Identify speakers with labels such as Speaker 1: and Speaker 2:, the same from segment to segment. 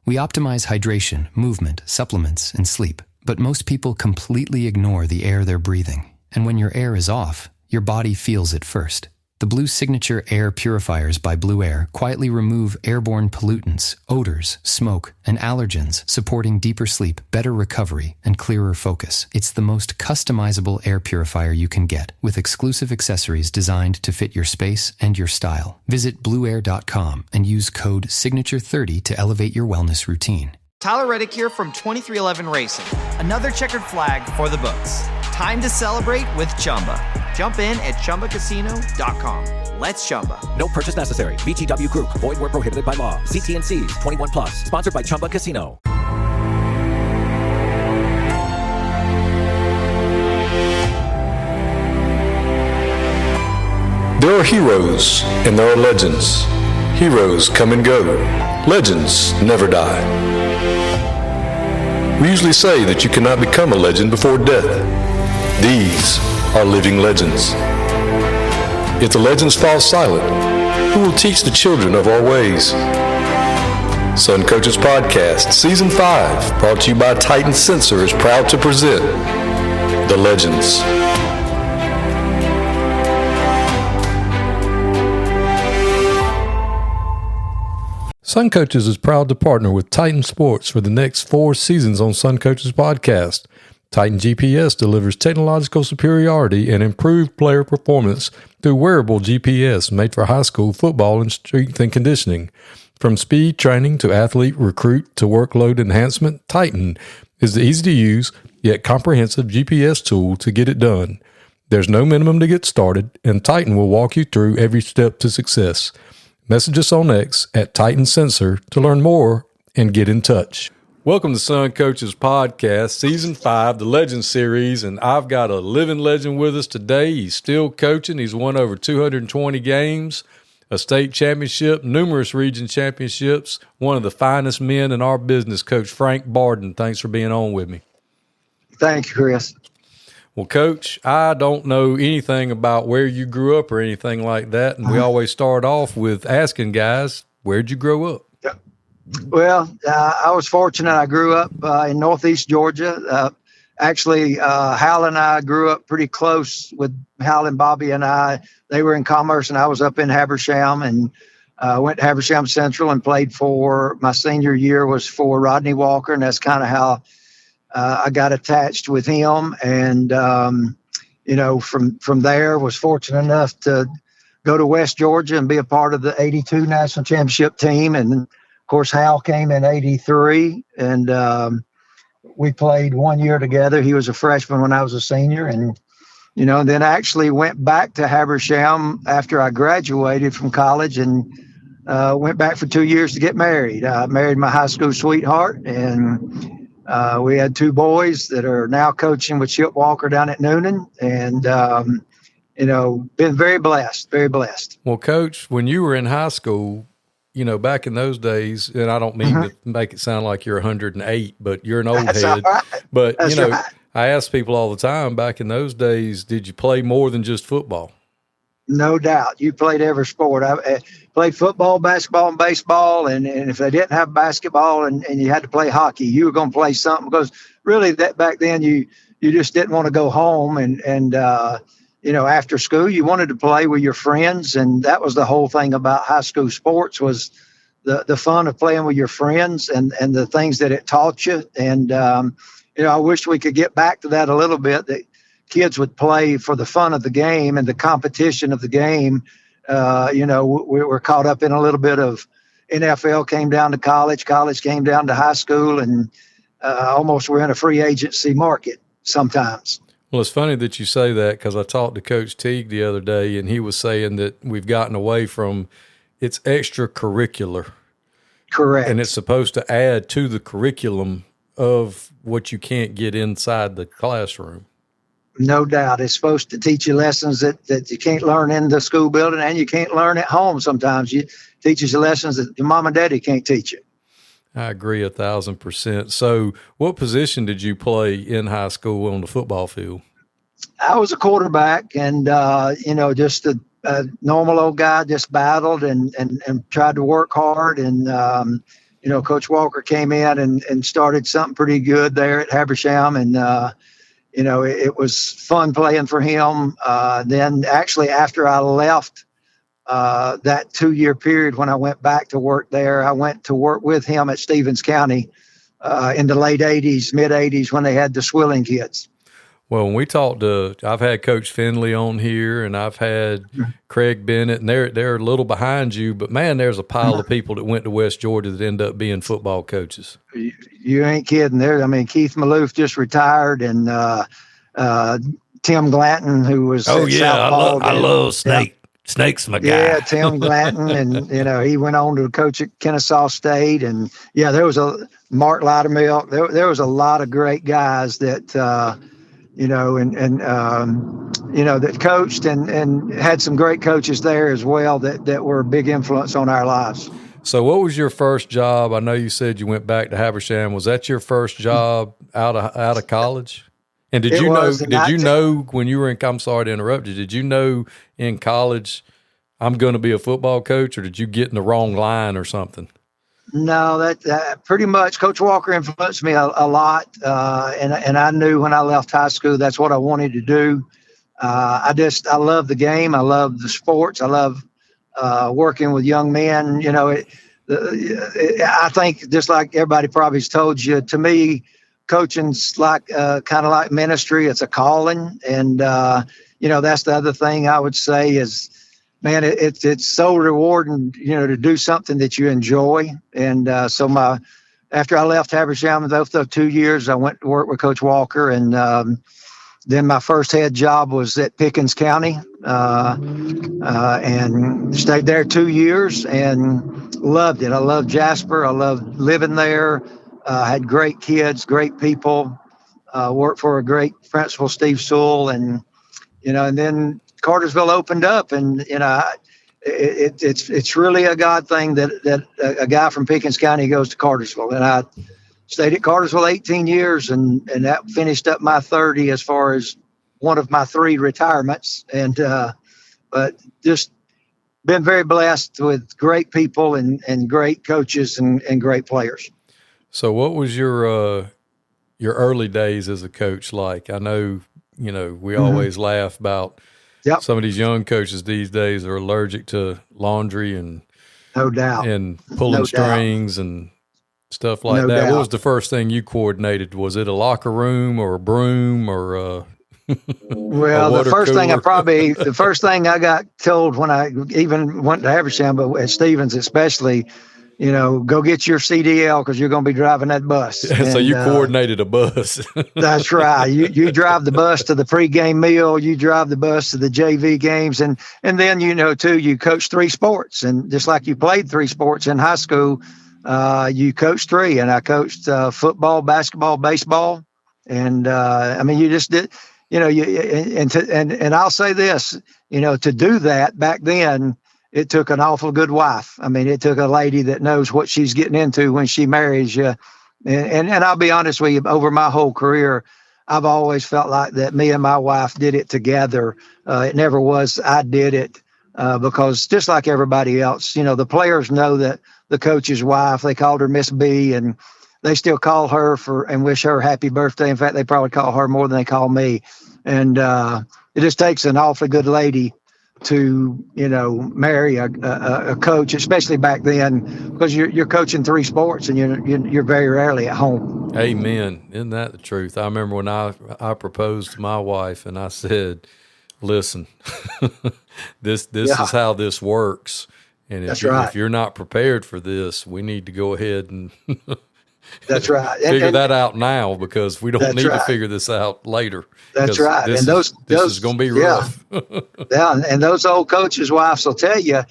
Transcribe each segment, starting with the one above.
Speaker 1: We optimize hydration, movement, supplements, and sleep, but most people completely ignore the air they're breathing. And when your air is off, your body feels it first. The Blue Signature Air Purifiers by Blue Air quietly remove airborne pollutants, odors, smoke, and allergens, supporting deeper sleep, better recovery, and clearer focus. It's the most customizable air purifier you can get, with exclusive accessories designed to fit your space and your style. Visit blueair.com and use code SIGNATURE30 to elevate your wellness routine.
Speaker 2: Tyler Reddick here from 2311 Racing. Another checkered flag for the books. Time to celebrate with Chumba. Jump in at ChumbaCasino.com. Let's Chumba.
Speaker 3: No purchase necessary. VGW Group. Void where prohibited by law. See T&Cs. 21 plus. Sponsored by Chumba Casino.
Speaker 4: There are heroes and there are legends. Heroes come and go. Legends never die. We usually say that you cannot become a legend before death. These are living legends. If the legends fall silent, who will teach the children of our ways? Sun Coaches Podcast, Season 5, brought to you by Titan Sensor, is proud to present The Legends. Sun Coaches is proud to partner with Titan Sports for the next 4 seasons on Sun Coaches Podcast. Titan GPS delivers technological superiority and improved player performance through wearable GPS made for high school football and strength and conditioning. From speed training to athlete recruit to workload enhancement, Titan is the easy-to-use yet comprehensive GPS tool to get it done. There's no minimum to get started, and Titan will walk you through every step to success. Message us on X at Titan Sensor to learn more and get in touch. Welcome to Sun Coaches Podcast, Season 5, the Legend Series, and I've got a living legend with us today. He's still coaching. He's won over 220 games, a state championship, numerous region championships, one of the finest men in our business, Coach Frank Barden. Thanks for being on with me.
Speaker 5: Thank you, Chris.
Speaker 4: Well, Coach, I don't know anything about where you grew up or anything like that, and we always start off with asking guys, where'd you grow up?
Speaker 5: Well, I was fortunate. I grew up in northeast Georgia. Actually, Hal and I grew up pretty close with Hal and Bobby and I. They were in Commerce, and I was up in Habersham, and went to Habersham Central and played for my senior year was for Rodney Walker, and that's kind of how I got attached with him. And, from there was fortunate enough to go to West Georgia and be a part of the 82 national championship team. And of course, Hal came in 83 and we played 1 year together. He was a freshman when I was a senior. And, then I actually went back to Habersham after I graduated from college and went back for 2 years to get married. I married my high school sweetheart, and we had 2 boys that are now coaching with Chip Walker down at Noonan, and, been very blessed, very blessed.
Speaker 4: Well, Coach, when you were in high school, back in those days, and I don't mean to make it sound like you're 108, but you're an old
Speaker 5: That's
Speaker 4: head.
Speaker 5: Right.
Speaker 4: But,
Speaker 5: That's right.
Speaker 4: I ask people all the time, back in those days, did you play more than just football?
Speaker 5: No doubt. You played every sport. I played football, basketball, and baseball. And if they didn't have basketball and you had to play hockey, you were going to play something, because really that back then you just didn't want to go home. And after school, you wanted to play with your friends. And that was the whole thing about high school sports, was the fun of playing with your friends and the things that it taught you. And, I wish we could get back to that a little bit, that kids would play for the fun of the game and the competition of the game. We were caught up in a little bit of NFL came down to college came down to high school, and almost we're in a free agency market sometimes.
Speaker 4: Well, it's funny that you say that, because I talked to Coach Teague the other day, and he was saying that we've gotten away from it's extracurricular.
Speaker 5: Correct.
Speaker 4: And it's supposed to add to the curriculum of what you can't get inside the classroom.
Speaker 5: No doubt. It's supposed to teach you lessons that you can't learn in the school building, and you can't learn at home sometimes. It teaches you lessons that your mom and daddy can't teach you.
Speaker 4: I agree 1,000%. So what position did you play in high school on the football field?
Speaker 5: I was a quarterback, and, just a normal old guy, just battled and tried to work hard. And, Coach Walker came in and started something pretty good there at Habersham. And, it was fun playing for him. Then actually after I left that 2-year period, when I went back to work there, I went to work with him at Stevens County in the late 80s, mid 80s, when they had the Swilling kids.
Speaker 4: Well, when we talked I've had Coach Finley on here, and I've had Craig Bennett, and they're a little behind you, but man, there's a pile of people that went to West Georgia that end up being football coaches.
Speaker 5: You ain't kidding. Keith Maloof just retired, and Tim Glanton, who was
Speaker 4: I love Snake.
Speaker 5: Yeah.
Speaker 4: Snake's my guy.
Speaker 5: Yeah, Tim Glanton, and he went on to coach at Kennesaw State, and there was a Mark Loudermilk. There was a lot of great guys that that coached and had some great coaches there as well that were a big influence on our lives.
Speaker 4: So what was your first job? I know you said you went back to Habersham. Was that your first job out of college? And did you know when you were in, I'm sorry to interrupt you, did you know in college I'm going to be a football coach, or did you get in the wrong line or something?
Speaker 5: No, that pretty much Coach Walker influenced me a lot. And I knew when I left high school, that's what I wanted to do. I love the game. I love the sports. I love working with young men. I think just like everybody probably's told you, to me, coaching's like kind of like ministry. It's a calling. And, that's the other thing I would say is, man, it's so rewarding, to do something that you enjoy. And after I left Habersham, those 2 years, I went to work with Coach Walker. And then my first head job was at Pickens County, and stayed there 2 years and loved it. I loved Jasper. I loved living there. Had great kids, great people. Worked for a great principal, Steve Sewell, and then Cartersville opened up, and it's really a God thing that a guy from Pickens County goes to Cartersville. And I stayed at Cartersville 18 years, and that finished up my 30 as far as one of my 3 retirements. And but just been very blessed with great people and great coaches and great players.
Speaker 4: So what was your early days as a coach like? I know, we always laugh about some of these young coaches these days are allergic to laundry and
Speaker 5: no doubt and
Speaker 4: pulling strings and stuff like that. Doubt. What was the first thing you coordinated? Was it a locker room or a broom or
Speaker 5: well, the first thing I got told when I even went to Habersham, but at Stevens especially, go get your CDL because you're going to be driving that bus.
Speaker 4: So you coordinated a bus.
Speaker 5: That's right. You drive the bus to the pregame meal. You drive the bus to the JV games. And then, too, you coach 3 sports. And just like you played 3 sports in high school, you coached 3. And I coached football, basketball, baseball. And, you just did, and I'll say this, to do that back then, it took an awful good wife. It took a lady that knows what she's getting into when she marries you. And I'll be honest with you, over my whole career, I've always felt like that me and my wife did it together. It never was I did it because just like everybody else, the players know that the coach's wife, they called her Miss B, and they still call her and wish her happy birthday. In fact, they probably call her more than they call me. And it just takes an awfully good lady to marry a coach, especially back then, because you're coaching 3 sports and you're very rarely at home.
Speaker 4: Amen. Isn't that the truth? I remember when I proposed to my wife and I said, "Listen, this is how this works, and if you're not prepared for this, we need to go ahead and."
Speaker 5: That's right.
Speaker 4: Figure that out now because we don't need to figure this out later.
Speaker 5: That's right.
Speaker 4: This is going to be rough.
Speaker 5: Yeah, and those old coaches' wives will tell you,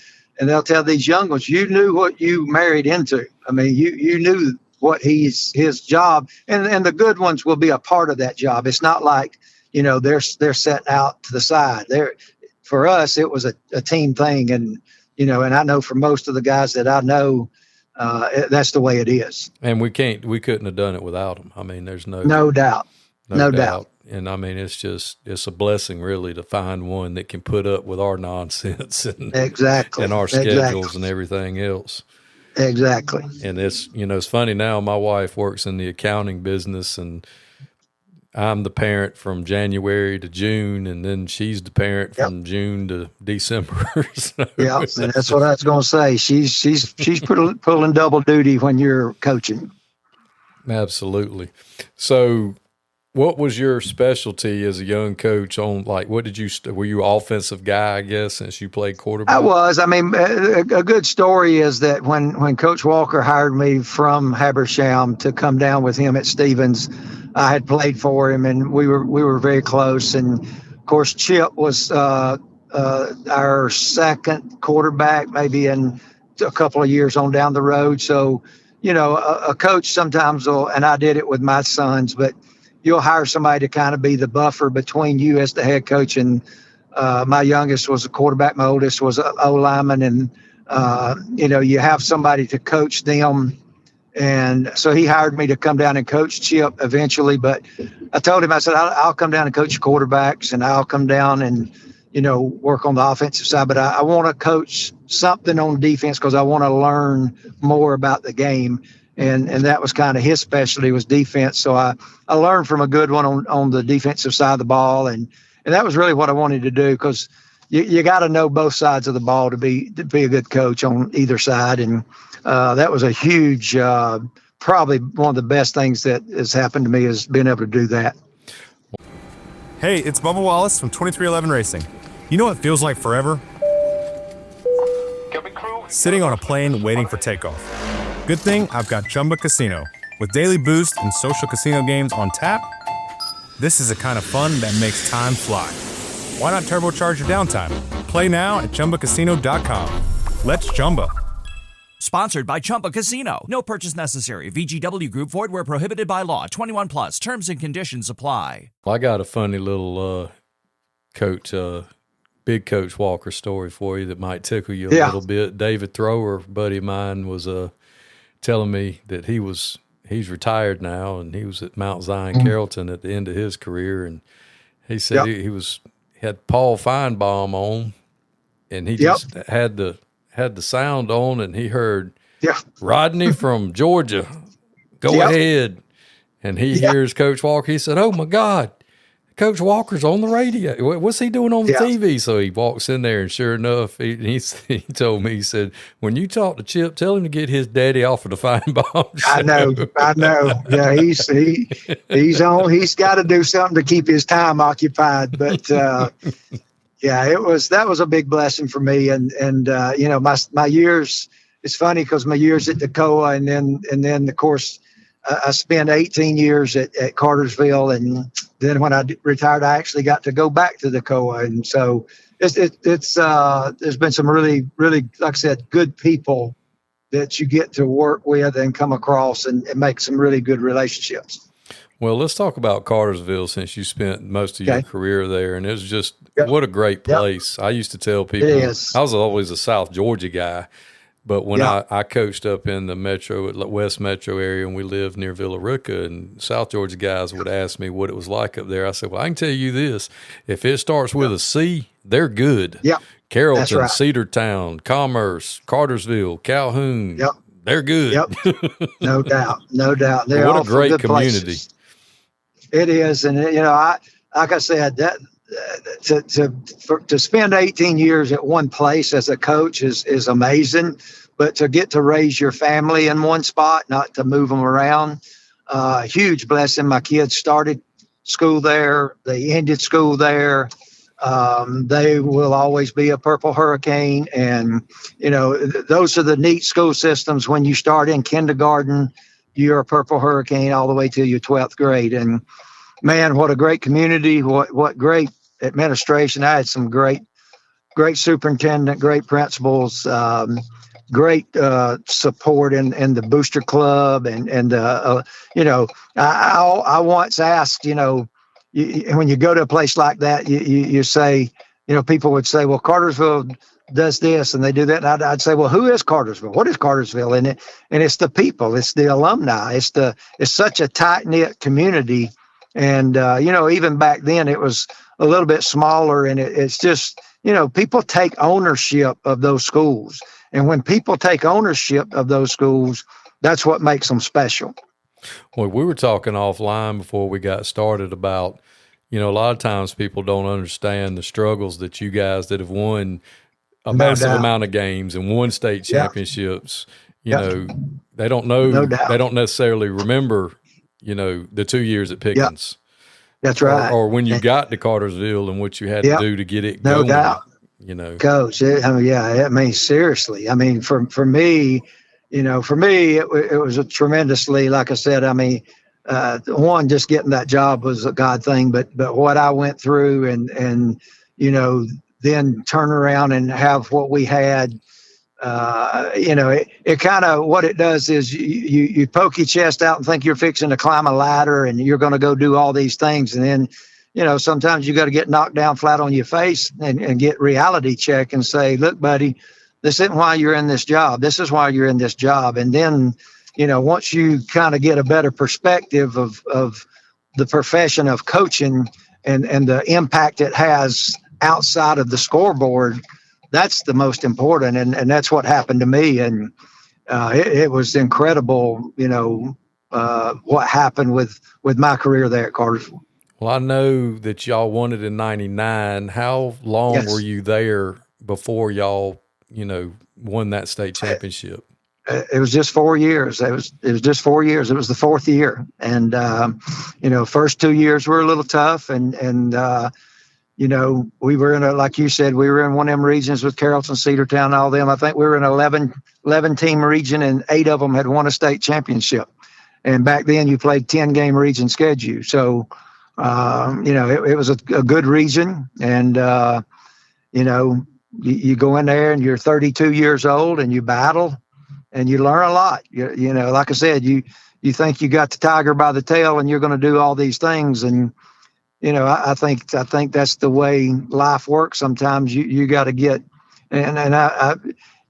Speaker 5: and they'll tell these young ones, you knew what you married into. You knew what his job, and the good ones will be a part of that job. It's not like, they're set out to the side. For us, it was a team thing, and I know for most of the guys that I know, that's the way it is.
Speaker 4: And we couldn't have done it without them. There's no
Speaker 5: doubt. No doubt.
Speaker 4: And it's a blessing really to find one that can put up with our nonsense and
Speaker 5: exactly
Speaker 4: and our schedules and everything else.
Speaker 5: Exactly.
Speaker 4: And it's, it's funny now, my wife works in the accounting business, and I'm the parent from January to June, and then she's the parent from June to December. So,
Speaker 5: yeah, and that's what I was going to say. She's pulling double duty when you're coaching.
Speaker 4: Absolutely. So what was your specialty as a young coach on, like, what did you, were you an offensive guy, I guess, since you played quarterback?
Speaker 5: I was. I mean, a good story is that when Coach Walker hired me from Habersham to come down with him at Stevens, I had played for him, and we were very close. And of course, Chip was our second quarterback, maybe in a couple of years on down the road. So, a coach sometimes will, and I did it with my sons, but you'll hire somebody to kind of be the buffer between you as the head coach. And my youngest was a quarterback. My oldest was an O-lineman. And, you have somebody to coach them. And so he hired me to come down and coach Chip eventually. But I told him, I said, I'll come down and coach quarterbacks, and I'll come down and, work on the offensive side. But I want to coach something on defense because I want to learn more about the game. And that was kind of his specialty, was defense. So I learned from a good one on the defensive side of the ball. And that was really what I wanted to do, because you got to know both sides of the ball to be a good coach on either side. And that was a huge, probably one of the best things that has happened to me, is being able to do that.
Speaker 6: Hey, it's Bubba Wallace from 2311 Racing. You know what feels like forever? Sitting on a plane waiting for takeoff. Good thing I've got Chumba Casino. With daily boost and social casino games on tap, this is the kind of fun that makes time fly. Why not turbocharge your downtime? Play now at ChumbaCasino.com. Let's Chumba.
Speaker 7: Sponsored by Chumba Casino. No purchase necessary. VGW Group. Void where prohibited by law. 21 plus. Terms and conditions apply.
Speaker 4: I got a funny little big Coach Walker story for you that might tickle you a little bit. David Thrower, buddy of mine, was telling me that he's retired now, and he was at Mount Zion Carrollton at the end of his career, and he said he had Paul Feinbaum on, and he just had the sound on, and he heard Rodney from Georgia, go ahead, and he hears Coach Walker. He said, "Oh my God, Coach Walker's on the radio. What's he doing on the TV?" So he walks in there, and sure enough, he told me, he said, "When you talk to Chip, tell him to get his daddy off of the Feinbaum show."
Speaker 5: I know. Yeah, he's on. He's got to do something to keep his time occupied. But that was a big blessing for me. And my years. It's funny because my years at Toccoa, and then of course, I spent 18 years at Cartersville, and then when I retired, I actually got to go back to Toccoa. And so it's there's been some really, really, like I said, good people that you get to work with and come across and make some really good relationships.
Speaker 4: Well, let's talk about Cartersville, since you spent most of your career there, and it was just what a great place. I used to tell people, I was always a South Georgia guy. But when I coached up in the West Metro area, and we lived near Villa Rica, and South Georgia guys would ask me what it was like up there, I said, well, I can tell you this. If it starts with a C, they're good. Yep. Carrollton, Cedartown, Commerce, Cartersville, Calhoun, they're good. Yep. No doubt. They're
Speaker 5: what
Speaker 4: a great
Speaker 5: good
Speaker 4: community.
Speaker 5: Places. It is. And, like I said, that to spend 18 years at one place as a coach is amazing, but to get to raise your family in one spot, not to move them around, huge blessing. My kids started school there. They ended school there. They will always be a Purple Hurricane. And, those are the neat school systems. When you start in kindergarten, you're a Purple Hurricane all the way to your 12th grade. And man, what a great community. What great administration. I had some great superintendent, great principals, great support in the booster club. And I once asked, when you go to a place like that, you say, people would say, well, Cartersville does this and they do that. And I'd say, well, who is Cartersville? What is Cartersville? And it's the people, it's the alumni. It's such a tight knit community. And, even back then it was a little bit smaller, and it's just, people take ownership of those schools. And when people take ownership of those schools, that's what makes them special.
Speaker 4: Well, we were talking offline before we got started about, a lot of times people don't understand the struggles that you guys that have won a massive amount of games and won state championships, they don't know, they don't necessarily remember, the 2 years at Pickens.
Speaker 5: That's right.
Speaker 4: Or when you got to Cartersville and what you had to do to get it going.
Speaker 5: No doubt. Coach, seriously. I mean, for me, it was a tremendously, like I said, one, just getting that job was a God thing, but what I went through and then turn around and have what we had, it kind of, what it does is you poke your chest out and think you're fixing to climb a ladder and you're going to go do all these things. And then, sometimes you got to get knocked down flat on your face and get reality check and say, look, buddy, this isn't why you're in this job. This is why you're in this job. And then, once you kind of get a better perspective of the profession of coaching and the impact it has outside of the scoreboard, that's the most important. And that's what happened to me. And it was incredible, what happened with my career there at Cartersville.
Speaker 4: Well, I know that y'all won it in 99. How long were you there before y'all, won that state championship?
Speaker 5: It was just 4 years. It was just 4 years. It was the fourth year. And, first 2 years were a little tough. And we were in like you said, we were in one of them regions with Carrollton, Cedartown, all them. I think we were in 11 team region and 8 of them had won a state championship. And back then you played 10-game region schedule. So, it was a good region. And, you go in there and you're 32 years old and you battle and you learn a lot. Like I said, you think you got the tiger by the tail and you're going to do all these things. And, I think that's the way life works. Sometimes you got to get, and I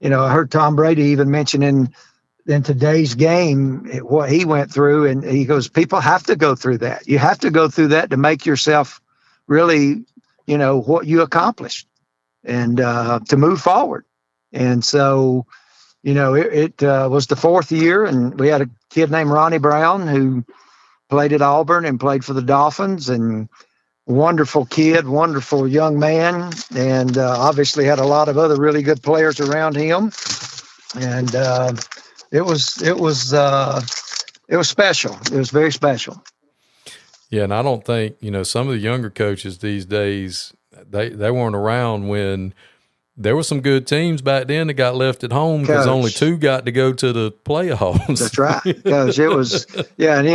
Speaker 5: heard Tom Brady even mention in today's game what he went through, and he goes, people have to go through that. You have to go through that to make yourself really, what you accomplished and to move forward. And so, it was the fourth year, and we had a kid named Ronnie Brown who played at Auburn and played for the Dolphins, and wonderful kid, wonderful young man, and obviously had a lot of other really good players around him. And it was special. It was very special.
Speaker 4: Yeah, and I don't think, some of the younger coaches these days, they weren't around when there were some good teams back then that got left at home because only 2 got to go to the playoffs.
Speaker 5: That's right. Because it was, and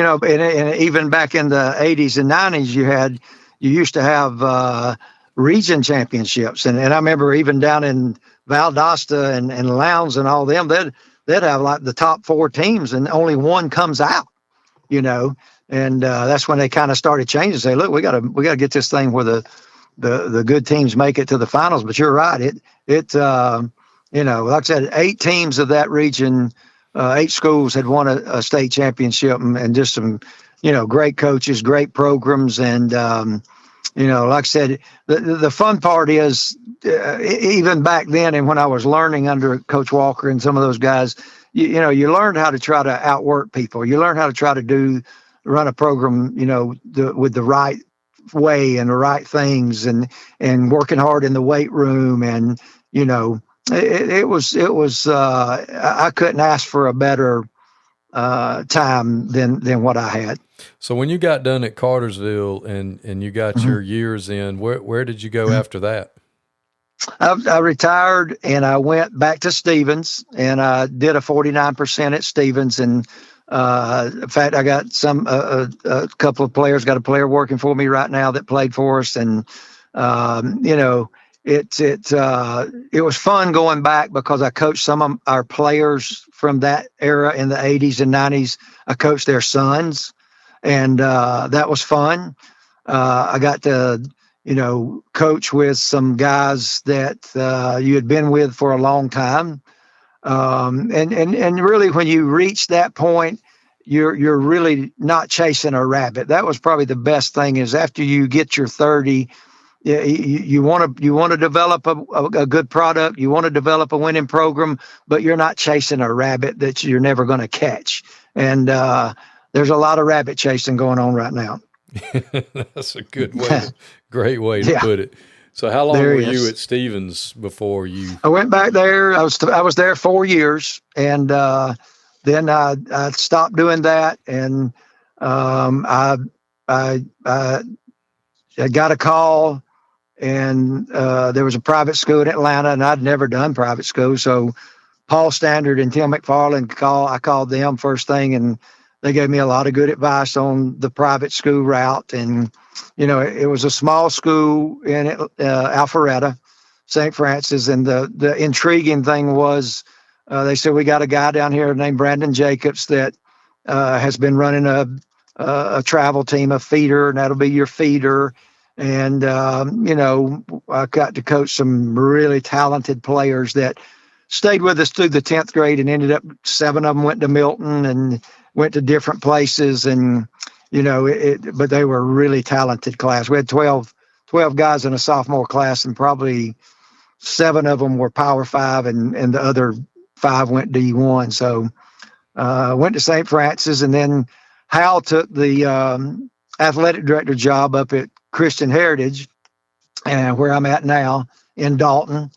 Speaker 5: even back in the 80s and 90s, you used to have region championships. And I remember even down in Valdosta and Lowndes and all them, they'd have like the top 4 teams and only one comes out, and that's when they kind of started changing. Say, look, we got to get this thing where the good teams make it to the finals. But you're right. Like I said, 8 teams of that region, 8 schools had won a state championship, and just some, great coaches, great programs. And, like I said, the fun part is even back then, and when I was learning under Coach Walker and some of those guys, you learned how to try to outwork people. You learn how to try to run a program, with the right way and the right things, and working hard in the weight room. And, it was I couldn't ask for a better time than what I had.
Speaker 4: So when you got done at Cartersville and you got your years in, where did you go after that?
Speaker 5: I retired and I went back to Stevens, and I did a 49% at Stevens. And in fact, I got a couple of players, got a player working for me right now that played for us. And, it was fun going back because I coached some of our players from that era in the 80s and 90s. I coached their sons, and that was fun. I got to, coach with some guys that you had been with for a long time. And really, when you reach that point, you're really not chasing a rabbit. That was probably the best thing, is after you get your 30, you want to develop a good product. You want to develop a winning program, but you're not chasing a rabbit that you're never going to catch. And there's a lot of rabbit chasing going on right now.
Speaker 4: That's a good way, great way to put it. So how long were you at Stevens before you?
Speaker 5: I went back there. I was there 4 years, and then I stopped doing that, and I got a call, and there was a private school in Atlanta, and I'd never done private school, so Paul Standard and Tim McFarland I called them first thing, and they gave me a lot of good advice on the private school route. And, it was a small school in Alpharetta, St. Francis. And the intriguing thing was they said, we got a guy down here named Brandon Jacobs that has been running a travel team, a feeder, and that'll be your feeder. And, I got to coach some really talented players that stayed with us through the 10th grade, and ended up 7 of them went to Milton and went to different places. And, but they were really talented class. We had 12 guys in a sophomore class, and probably 7 of them were Power 5, and the other 5 went D1. So went to St. Francis, and then Hal took the athletic director job up at Christian Heritage, and where I'm at now in Dalton.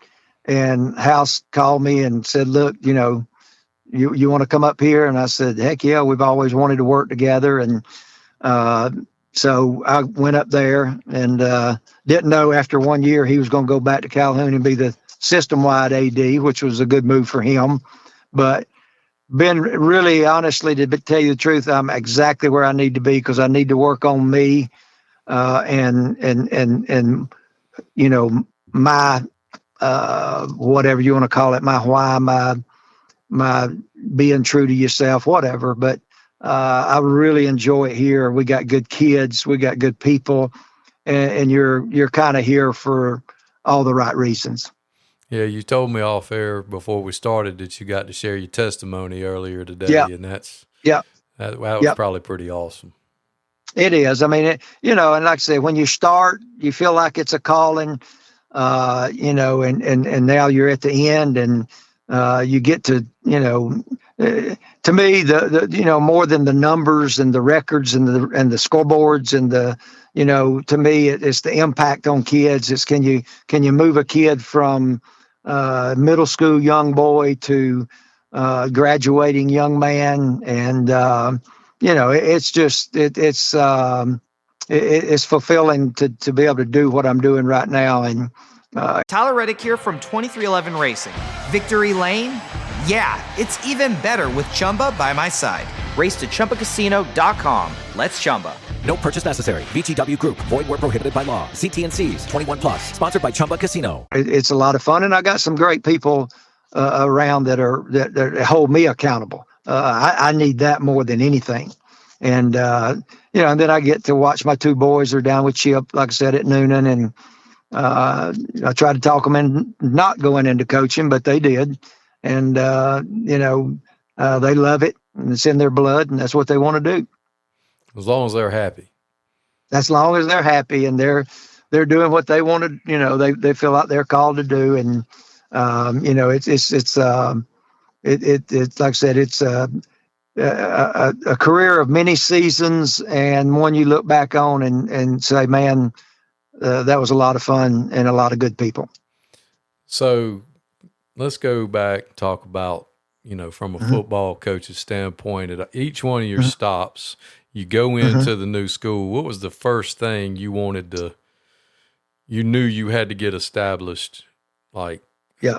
Speaker 5: And Hal called me and said, look, you want to come up here? And I said, heck yeah, we've always wanted to work together. And so I went up there, and didn't know after 1 year he was going to go back to Calhoun and be the system-wide AD, which was a good move for him. But been really, honestly, to tell you the truth, I'm exactly where I need to be, because I need to work on me and my whatever you want to call it, my why, my being true to yourself, whatever. But I really enjoy it here. We got good kids, we got good people, and you're kind of here for all the right reasons.
Speaker 4: Yeah, you told me off air before we started that you got to share your testimony earlier today, and that was probably pretty awesome.
Speaker 5: It is. I mean, and like I said, when you start, you feel like it's a calling, and now you're at the end, and you get to, to me, the more than the numbers and the records and the scoreboards and to me, it's the impact on kids. It's can you move a kid from middle school young boy to graduating young man, and it's just it's fulfilling to be able to do what I'm doing right now. And
Speaker 2: Tyler Reddick here from 2311 Racing. Victory Lane? Yeah, it's even better with Chumba by my side. Race to ChumbaCasino.com. Let's Chumba.
Speaker 3: No purchase necessary. VGW Group. Void where prohibited by law. See T&Cs. 21 plus. Sponsored by Chumba Casino.
Speaker 5: It's a lot of fun, and I got some great people around that hold me accountable. I need that more than anything. And and then I get to watch my 2 boys are down with Chip, like I said, at Noonan, and I tried to talk them in not going into coaching, but they did. And, they love it, and it's in their blood, and that's what they want to do.
Speaker 4: As long as they're happy.
Speaker 5: As long as they're happy, and they're doing what they want to, they feel like they're called to do. And, it's like I said, it's a career of many seasons, and one you look back on and say, man, that was a lot of fun and a lot of good people.
Speaker 4: So let's go back and talk about, from a football coach's standpoint, at each one of your stops, you go into the new school. What was the first thing you knew you had to get established? Like,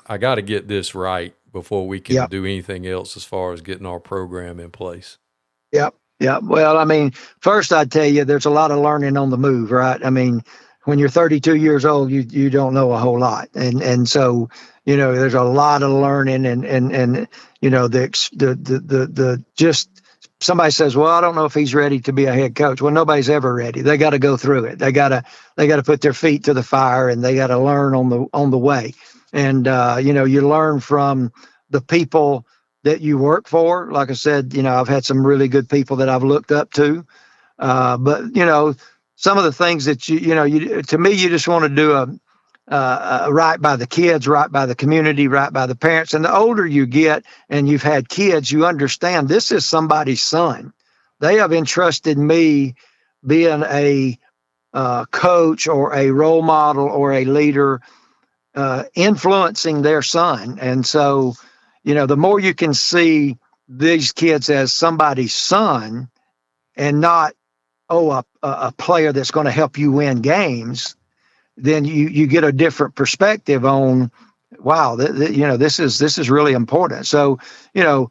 Speaker 4: I got to get this right before we can do anything else as far as getting our program in place.
Speaker 5: Yep. Well, I mean, first I'd tell you, there's a lot of learning on the move, right? I mean, when you're 32 years old, you don't know a whole lot. And so, there's a lot of learning and the just somebody says, well, I don't know if he's ready to be a head coach. Well, nobody's ever ready. They got to go through it. They got to put their feet to the fire, and they got to learn on the way. And, you learn from the people that you work for. Like I said, I've had some really good people that I've looked up to. But, some of the things that to me, you just want to do right by the kids, right by the community, right by the parents. And the older you get and you've had kids, you understand this is somebody's son. They have entrusted me being a coach or a role model or a leader, influencing their son. And so, the more you can see these kids as somebody's son and not, a player that's going to help you win games, then you get a different perspective on, wow, this is really important. So, putting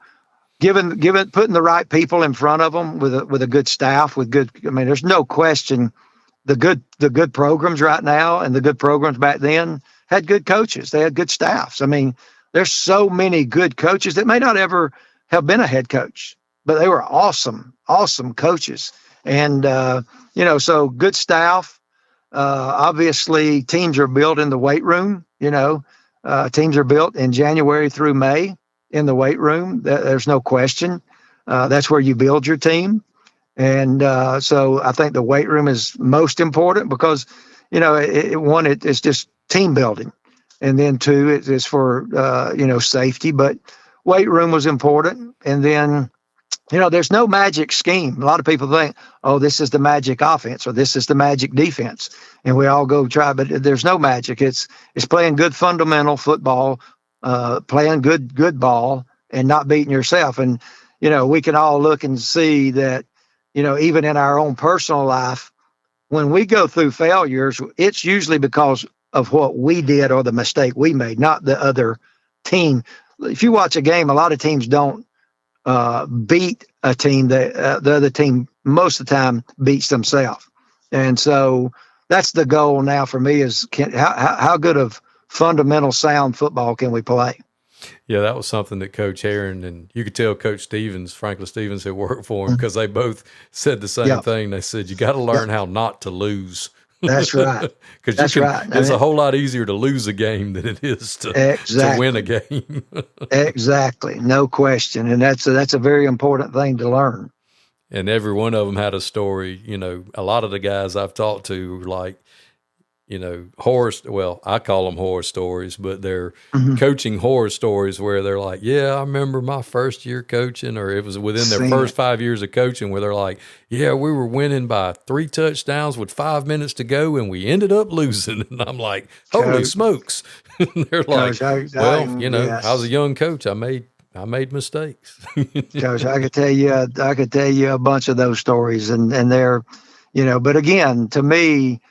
Speaker 5: the right people in front of them with a good staff, there's no question the good programs right now and the good programs back then had good coaches. They had good staffs. I mean, there's so many good coaches that may not ever have been a head coach, but they were awesome coaches. And, so good staff. Obviously, teams are built in the weight room. Teams are built in January through May in the weight room. There's no question. That's where you build your team. And so I think the weight room is most important because, it's just team building. And then two, it's for, safety. But weight room was important. And then, there's no magic scheme. A lot of people think, oh, this is the magic offense or this is the magic defense. And we all go try, but there's no magic. It's playing good fundamental football, playing good ball and not beating yourself. And, we can all look and see that, even in our own personal life, when we go through failures, it's usually because of what we did or the mistake we made, not the other team. If you watch a game, a lot of teams don't beat a team. The other team most of the time beats themselves. And so that's the goal now for me is how good of fundamental sound football can we play?
Speaker 4: Yeah, that was something that Coach Heron and you could tell Coach Franklin Stevens, had worked for him because they both said the same thing. They said, you got to learn how not to lose.
Speaker 5: That's right.
Speaker 4: Because it's a whole lot easier to lose a game than it is to win a game.
Speaker 5: Exactly. No question. And that's a very important thing to learn.
Speaker 4: And every one of them had a story. A lot of the guys I've talked to were like, I call them horror stories, but they're coaching horror stories where they're like, yeah, I remember my first year coaching, or it was within their first 5 years of coaching where they're like, yeah, we were winning by 3 touchdowns with 5 minutes to go and we ended up losing. And I'm like, holy smokes. And they're like, I was a young coach. I made mistakes.
Speaker 5: Coach, I could tell you a bunch of those stories and they're, but again, to me,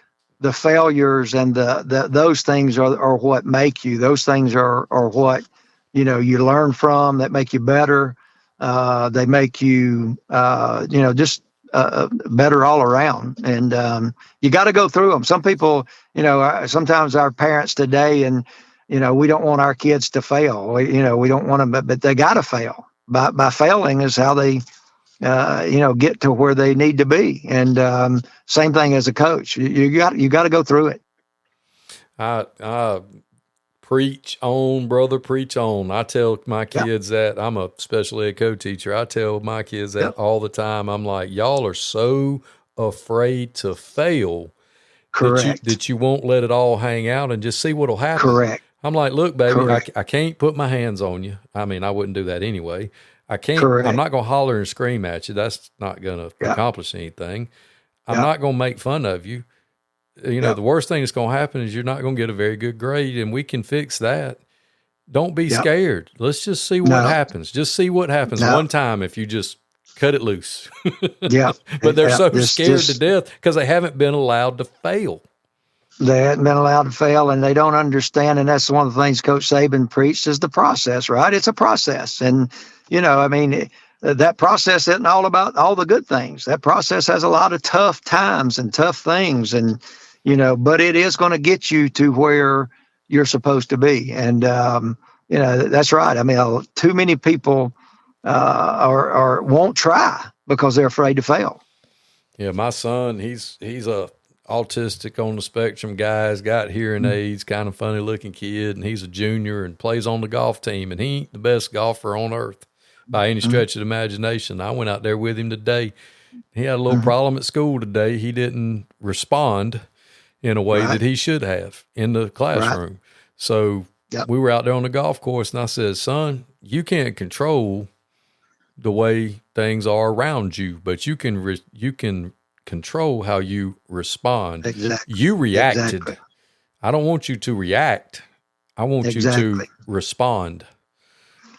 Speaker 5: the failures and those things are what make you. Those things are what, you learn from, that make you better. They make you, just better all around. And you got to go through them. Some people, sometimes our parents today, and, we don't want our kids to fail. We don't want them, but they got to fail. By failing is how they, get to where they need to be. And same thing as a coach. You got to go through it.
Speaker 4: I preach on, brother, preach on. I tell my kids that. I'm a special ed co-teacher. I tell my kids that all the time. I'm like, y'all are so afraid to fail that you won't let it all hang out and just see what'll happen. Correct. I'm like, look, baby, I can't put my hands on you. I mean, I wouldn't do that anyway. I can't. Correct. I'm not going to holler and scream at you. That's not going to accomplish anything. I'm not going to make fun of you. The worst thing that's going to happen is you're not going to get a very good grade, and we can fix that. Don't be scared. Let's just see what happens. Just see what happens one time if you just cut it loose. But they're so scared to death because they haven't been allowed to fail.
Speaker 5: They hadn't been allowed to fail, and they don't understand. And that's one of the things Coach Saban preached is the process, right? It's a process. And, that process isn't all about all the good things. That process has a lot of tough times and tough things. And, but it is going to get you to where you're supposed to be. And, that's right. I mean, too many people won't try because they're afraid to fail.
Speaker 4: Yeah, my son, he's a autistic on the spectrum guy. He's got hearing aids, kind of funny looking kid, and he's a junior and plays on the golf team, and he ain't the best golfer on earth by any stretch of the imagination. I went out there with him today He had a little problem at school today. He didn't respond in a way that he should have in the classroom. So we were out there on the golf course, and I said, son, you can't control the way things are around you, but you can control how you respond.
Speaker 5: Exactly.
Speaker 4: You reacted.
Speaker 5: Exactly.
Speaker 4: I don't want you to react. I want you to respond.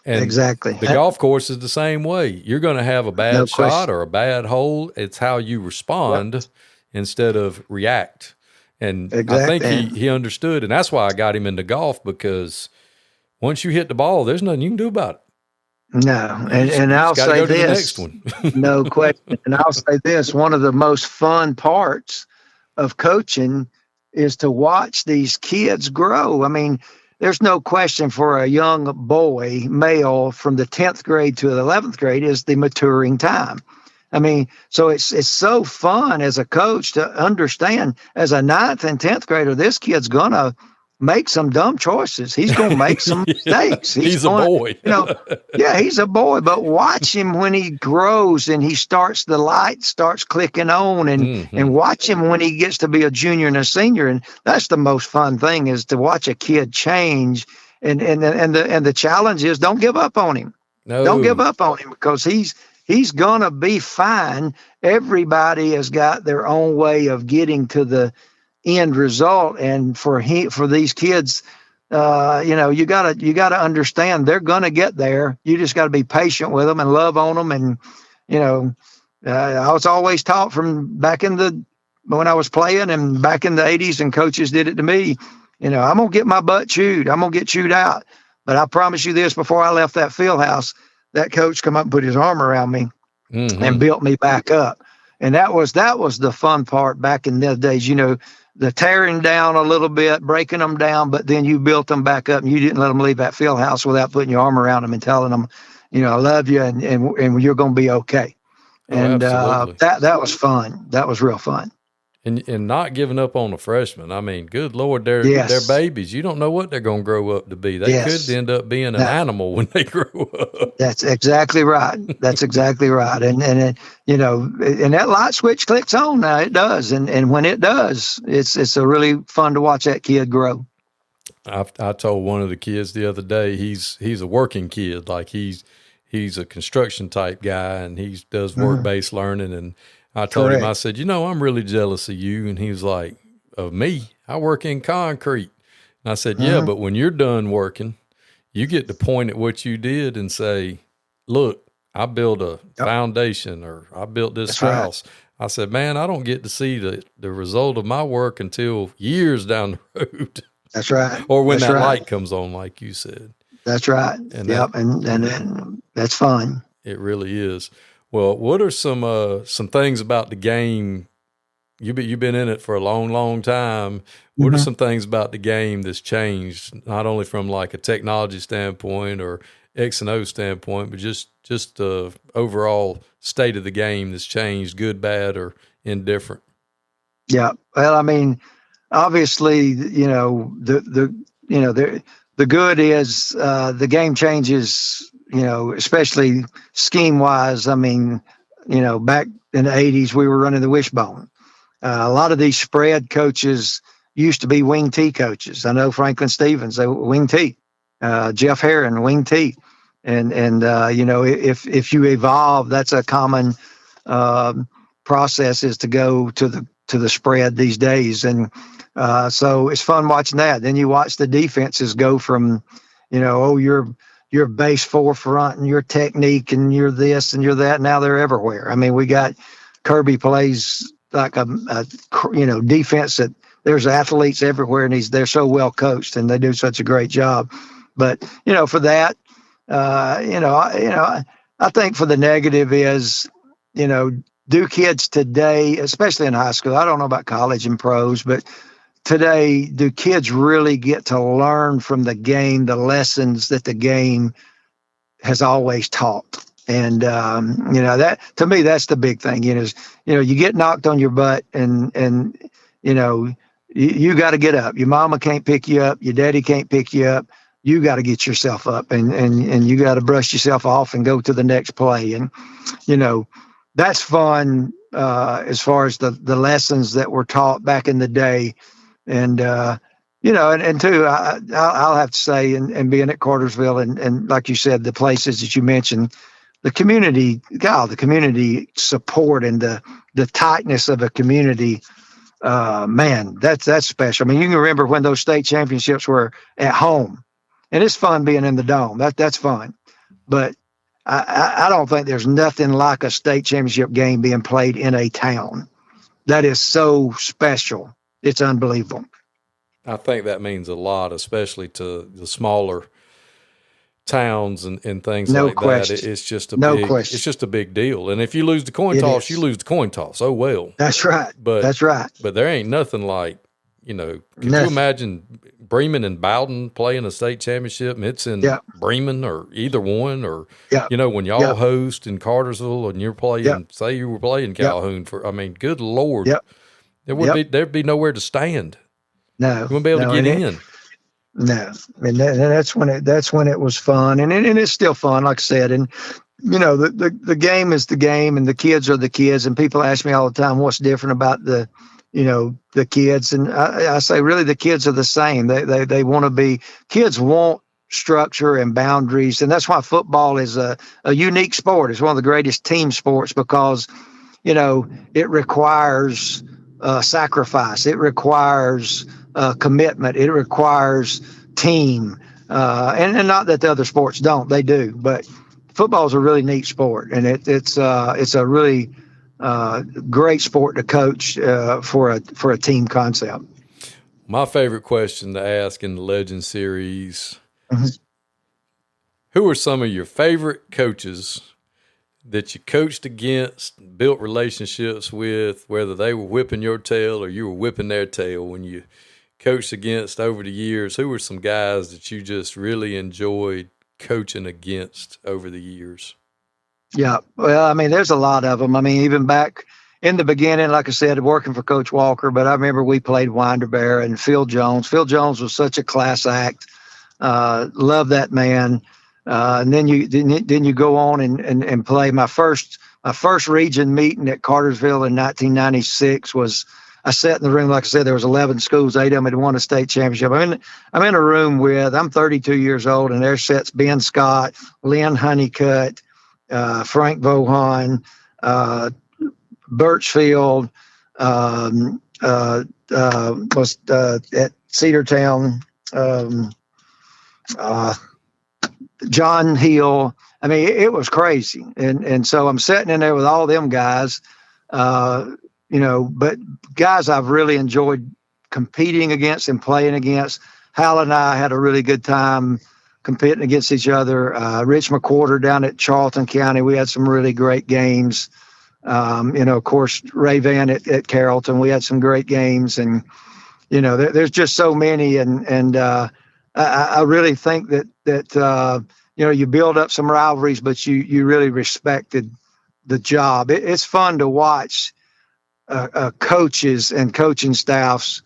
Speaker 4: And the golf course is the same way. You're going to have a bad shot or a bad hole. It's how you respond instead of react. And I think he understood, and that's why I got him into golf, because once you hit the ball, there's nothing you can do about it.
Speaker 5: No, and I'll say this, no question. And I'll say this, one of the most fun parts of coaching is to watch these kids grow. I mean, there's no question for a young boy, male, from the 10th grade to the 11th grade is the maturing time. I mean, so it's so fun as a coach to understand, as a 9th and 10th grader, this kid's going to make some dumb choices. He's going to make some mistakes.
Speaker 4: He's a boy.
Speaker 5: He's a boy, but watch him when he grows and the light starts clicking on, and watch him when he gets to be a junior and a senior. And that's the most fun thing, is to watch a kid change. And the challenge is, don't give up on him. No. Don't give up on him, because he's going to be fine. Everybody has got their own way of getting to the end result. And for these kids, you gotta understand they're going to get there. You just got to be patient with them and love on them. And, I was always taught from when I was playing and back in the 80s, and coaches did it to me, I'm going to get my butt chewed. I'm going to get chewed out. But I promise you this, before I left that field house, that coach come up and put his arm around me and built me back up. And that was the fun part back in the days, the tearing down a little bit, breaking them down, but then you built them back up, and you didn't let them leave that field house without putting your arm around them and telling them, I love you, and you're going to be okay. And that was fun. That was real fun.
Speaker 4: And not giving up on the freshmen. I mean, good Lord, they're babies. You don't know what they're going to grow up to be. They could end up being an animal when they grow up. That's
Speaker 5: exactly right. That's exactly right. And that light switch clicks on now. It does. And when it does, it's a really fun to watch that kid grow.
Speaker 4: I told one of the kids the other day, he's a working kid. Like he's a construction type guy, and he does work-based learning. And I told him, I said, I'm really jealous of you. And he was like, of me? I work in concrete. And I said, yeah, but when you're done working, you get to point at what you did and say, look, I built a foundation, or I built this house. Right. I said, man, I don't get to see the result of my work until years down the road.
Speaker 5: That's right.
Speaker 4: Or when light comes on, like you said.
Speaker 5: That's right. And and that's fun.
Speaker 4: It really is. Well, what are some things about the game? You've been in it for a long, long time. What are some things about the game that's changed, not only from like a technology standpoint or X&O standpoint, but just the overall state of the game that's changed, good, bad, or indifferent?
Speaker 5: Yeah. Well, I mean, obviously, the good is the game changes. Especially scheme wise. I mean, back in the 80s, we were running the wishbone. A lot of these spread coaches used to be wing T coaches. I know Franklin Stevens, they wing T, Jeff Herron, wing T. And if you evolve, that's a common process, is to go to the spread these days. And so it's fun watching that. Then you watch the defenses go from, your base forefront and your technique and you're this and you're that. Now they're everywhere. I mean, we got Kirby plays like a defense that there's athletes everywhere, and they're so well coached and they do such a great job. But, for that, I think for the negative is, do kids today, especially in high school, I don't know about college and pros, but today, do kids really get to learn from the game the lessons that the game has always taught? And that, to me, that's the big thing. You get knocked on your butt, and you got to get up. Your mama can't pick you up. Your daddy can't pick you up. You got to get yourself up, and you got to brush yourself off and go to the next play. And that's fun as far as the lessons that were taught back in the day. And, and two, I'll have to say, and being at Cartersville and like you said, the places that you mentioned, the community support and the tightness of a community, man, that's special. I mean, you can remember when those state championships were at home, and it's fun being in the dome. That's fun. But I don't think there's nothing like a state championship game being played in a town. That is so special. It's unbelievable.
Speaker 4: I think that means a lot, especially to the smaller towns and things like that. It's just a big deal. And if you lose the coin toss, you lose the coin toss. Oh well.
Speaker 5: That's right. That's right.
Speaker 4: But there ain't nothing like, could you imagine Bremen and Barden playing a state championship, and it's in Bremen or either one, or when y'all host in Cartersville and you're playing, say you were playing Calhoun good Lord, there'd be nowhere to stand.
Speaker 5: No,
Speaker 4: you wouldn't be able to get in.
Speaker 5: No, and that's when it was fun, and it's still fun, like I said. And the game is the game, and the kids are the kids. And people ask me all the time, what's different about the kids? And I say, really, the kids are the same. They want to be. Kids want structure and boundaries, and that's why football is a unique sport. It's one of the greatest team sports because it requires sacrifice. It requires commitment. It requires team, and not that the other sports don't. They do, but football is a really neat sport, and it's a really great sport to coach for a team concept.
Speaker 4: My favorite question to ask in the Legend Series: who are some of your favorite coaches that you coached against, built relationships with, whether they were whipping your tail or you were whipping their tail when you coached against over the years? Who were some guys that you just really enjoyed coaching against over the years?
Speaker 5: Yeah, well, there's a lot of them. Even back in the beginning, like I said, working for Coach Walker, but I remember we played Winderbear and Phil Jones. Phil Jones was such a class act. Love that man. And then you go on and play. My first region meeting at Cartersville in 1996 was, I sat in the room, like I said, there was 11 schools, 8 of them had won a state championship. I'm in a room I'm 32 years old, and there sits Ben Scott, Lynn Honeycutt, Frank Vohan, Birchfield, was at Cedartown, John Hill. It was crazy. And so I'm sitting in there with all them guys, but guys I've really enjoyed competing against and playing against. Hal and I had a really good time competing against each other. Rich McQuarter down at Charlton County, we had some really great games. Of course, Ray Van at Carrollton, we had some great games. And, there's just so many. And I really think that you build up some rivalries, but you really respected the job. It's fun to watch coaches and coaching staffs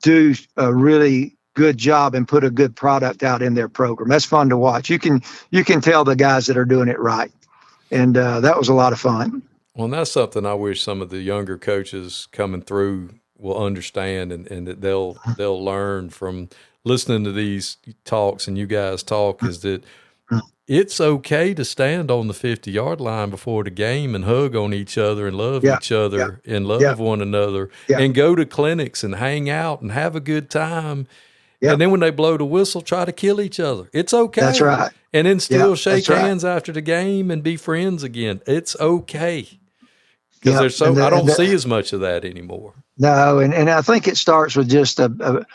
Speaker 5: do a really good job and put a good product out in their program. That's fun to watch. You can tell the guys that are doing it right, and that was a lot of fun.
Speaker 4: Well, and that's something I wish some of the younger coaches coming through will understand, and that they'll learn from listening to these talks and you guys talk, is that it's okay to stand on the 50-yard line before the game and hug on each other and love each other and love one another and go to clinics and hang out and have a good time. And then when they blow the whistle, try to kill each other. It's okay.
Speaker 5: That's right.
Speaker 4: And then still shake hands after the game and be friends again. It's okay. Because I don't see as much of that anymore.
Speaker 5: No, and I think it starts with just a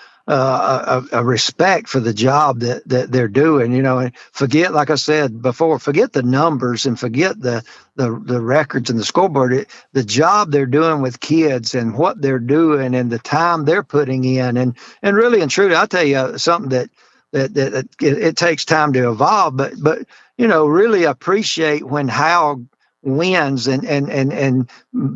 Speaker 5: respect for the job that they're doing, and forget, like I said before, forget the numbers and forget the records and the scoreboard. The job they're doing with kids and what they're doing and the time they're putting in, and really and truly, I'll tell you something that it takes time to evolve, but really appreciate when Hal wins and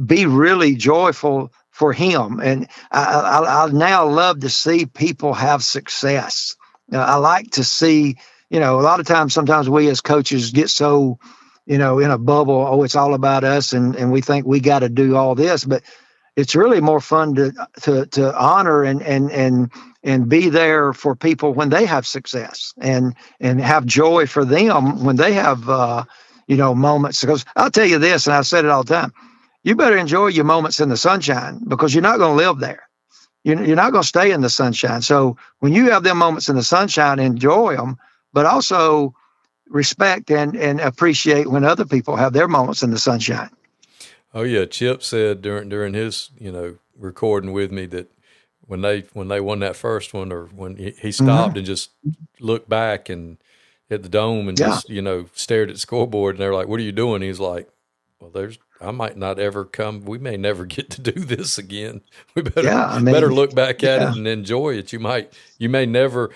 Speaker 5: be really joyful for him. And I now love to see people have success. I like to see, a lot of times, sometimes we as coaches get so in a bubble. Oh, it's all about us, and we think we got to do all this, but it's really more fun to honor and be there for people when they have success, and have joy for them when they have moments. Because I'll tell you this, and I said it all the time: you better enjoy your moments in the sunshine, because you're not going to live there. You're not going to stay in the sunshine. So when you have them moments in the sunshine, enjoy them, but also respect and appreciate when other people have their moments in the sunshine.
Speaker 4: Oh yeah, Chip said during his recording with me that when they won that first one, or when he stopped and just looked back and at the dome and just stared at the scoreboard, and they're like, "What are you doing?" He's like, "Well, I might not ever come. We may never get to do this again. We better look back at it and enjoy it. You may never.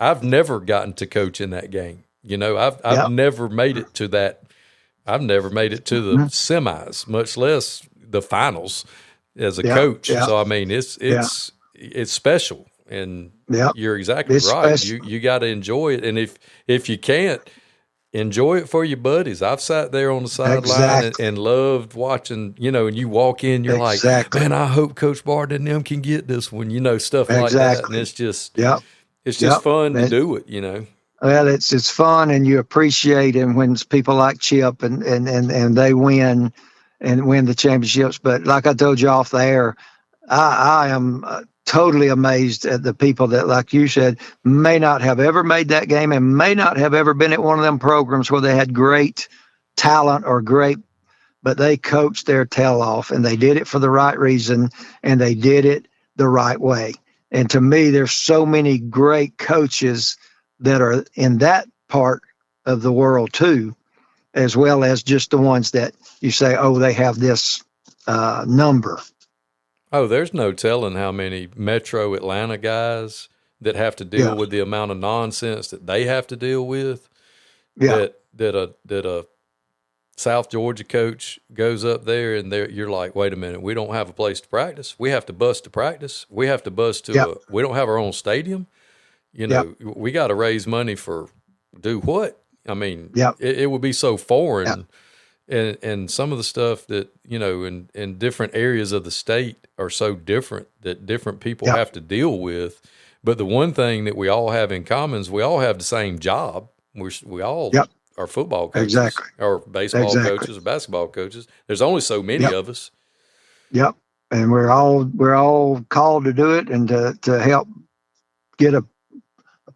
Speaker 4: I've never gotten to coach in that game. I've never made it to that. I've never made it to the semis, much less the finals as a coach. Yeah. So I mean, it's special, and you're exactly right. Special. You got to enjoy it, and if you can't, enjoy it for your buddies. I've sat there on the sideline and loved watching. And you walk in, you're like, man, I hope Coach Barden and them can get this one. Stuff like that, and it's just it's just fun to do it.
Speaker 5: Well, it's fun, and you appreciate it when people like Chip and they win the championships. But like I told you off the air, I am totally amazed at the people that, like you said, may not have ever made that game and may not have ever been at one of them programs where they had great talent but they coached their tail off, and they did it for the right reason, and they did it the right way. And to me, there's so many great coaches that are in that part of the world too, as well as just the ones that you say, oh, they have this number.
Speaker 4: Oh, there's no telling how many Metro Atlanta guys that have to deal with the amount of nonsense that they have to deal with. Yeah. That a South Georgia coach goes up there, and you're like, wait a minute, we don't have a place to practice. We have to bus to practice. We have to bus to we don't have our own stadium. We got to raise money for do what? I mean, it would be so foreign. And some of the stuff that, in different areas of the state are so different that different people have to deal with. But the one thing that we all have in common is we all have the same job. We all are football coaches or baseball coaches or basketball coaches. There's only so many of us.
Speaker 5: Yep. And we're all called to do it and to help get a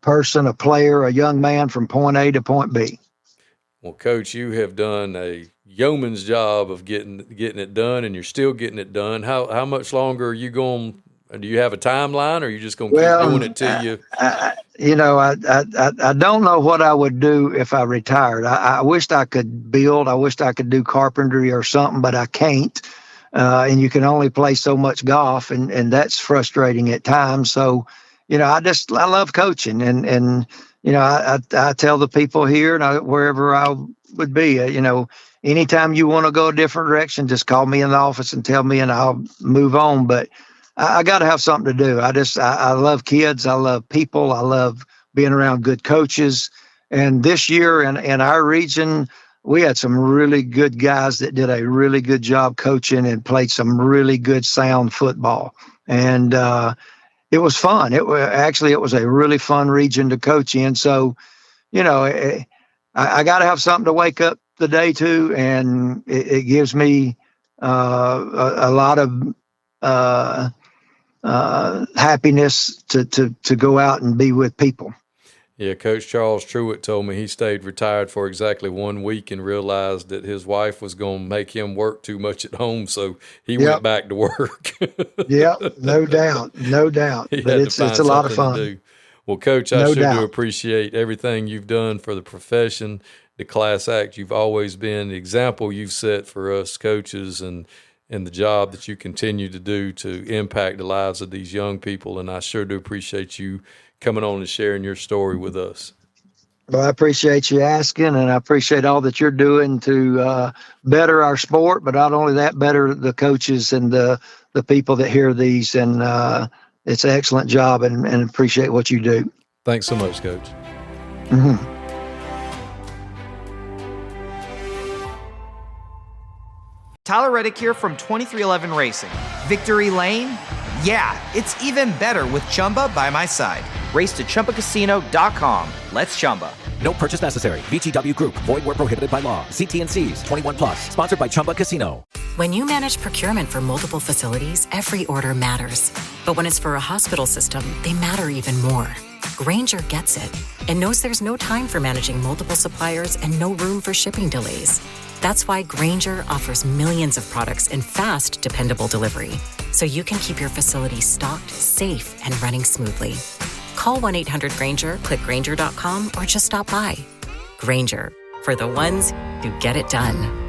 Speaker 5: person, a player, a young man from point A to point B.
Speaker 4: Well, Coach, you have done a yeoman's job of getting it done, and you're still getting it done. How much longer are you going? Do you have a timeline, or are you just going to keep doing it till you?
Speaker 5: I don't know what I would do if I retired. I wished I could build. I wished I could do carpentry or something, but I can't. And you can only play so much golf, and that's frustrating at times. So, I love coaching, and I tell the people here and wherever I would be, anytime you want to go a different direction, just call me in the office and tell me, and I'll move on. But I got to have something to do. I love kids. I love people. I love being around good coaches. And this year in our region, we had some really good guys that did a really good job coaching and played some really good sound football. And, it was fun. It was a really fun region to coach in. So, I got to have something to wake up the day to, and it gives me a lot of happiness to go out and be with people.
Speaker 4: Yeah, Coach Charles Truitt told me he stayed retired for exactly 1 week and realized that his wife was going to make him work too much at home, so he went back to work.
Speaker 5: Yeah, no doubt. But it's a lot of fun.
Speaker 4: Well, Coach, I do appreciate everything you've done for the profession, the class act. You've always been the example you've set for us coaches, and the job that you continue to do to impact the lives of these young people, and I sure do appreciate you coming on and sharing your story with us.
Speaker 5: Well, I appreciate you asking, and I appreciate all that you're doing to better our sport, but not only that, better the coaches and the people that hear these. And it's an excellent job, and appreciate what you do.
Speaker 4: Thanks so much, Coach.
Speaker 5: Mm-hmm.
Speaker 2: Tyler Reddick here from 2311 Racing. Victory Lane? Yeah, it's even better with Chumba by my side. Race to ChumbaCasino.com. Let's Chumba.
Speaker 3: No purchase necessary. VGW Group. Void where prohibited by law. See T&Cs. 21 plus. Sponsored by Chumba Casino.
Speaker 8: When you manage procurement for multiple facilities, every order matters. But when it's for a hospital system, they matter even more. Grainger gets it and knows there's no time for managing multiple suppliers and no room for shipping delays. That's why Grainger offers millions of products in fast, dependable delivery, so you can keep your facility stocked, safe, and running smoothly. Call 1-800-GRAINGER, click Grainger.com, or just stop by. Grainger, for the ones who get it done.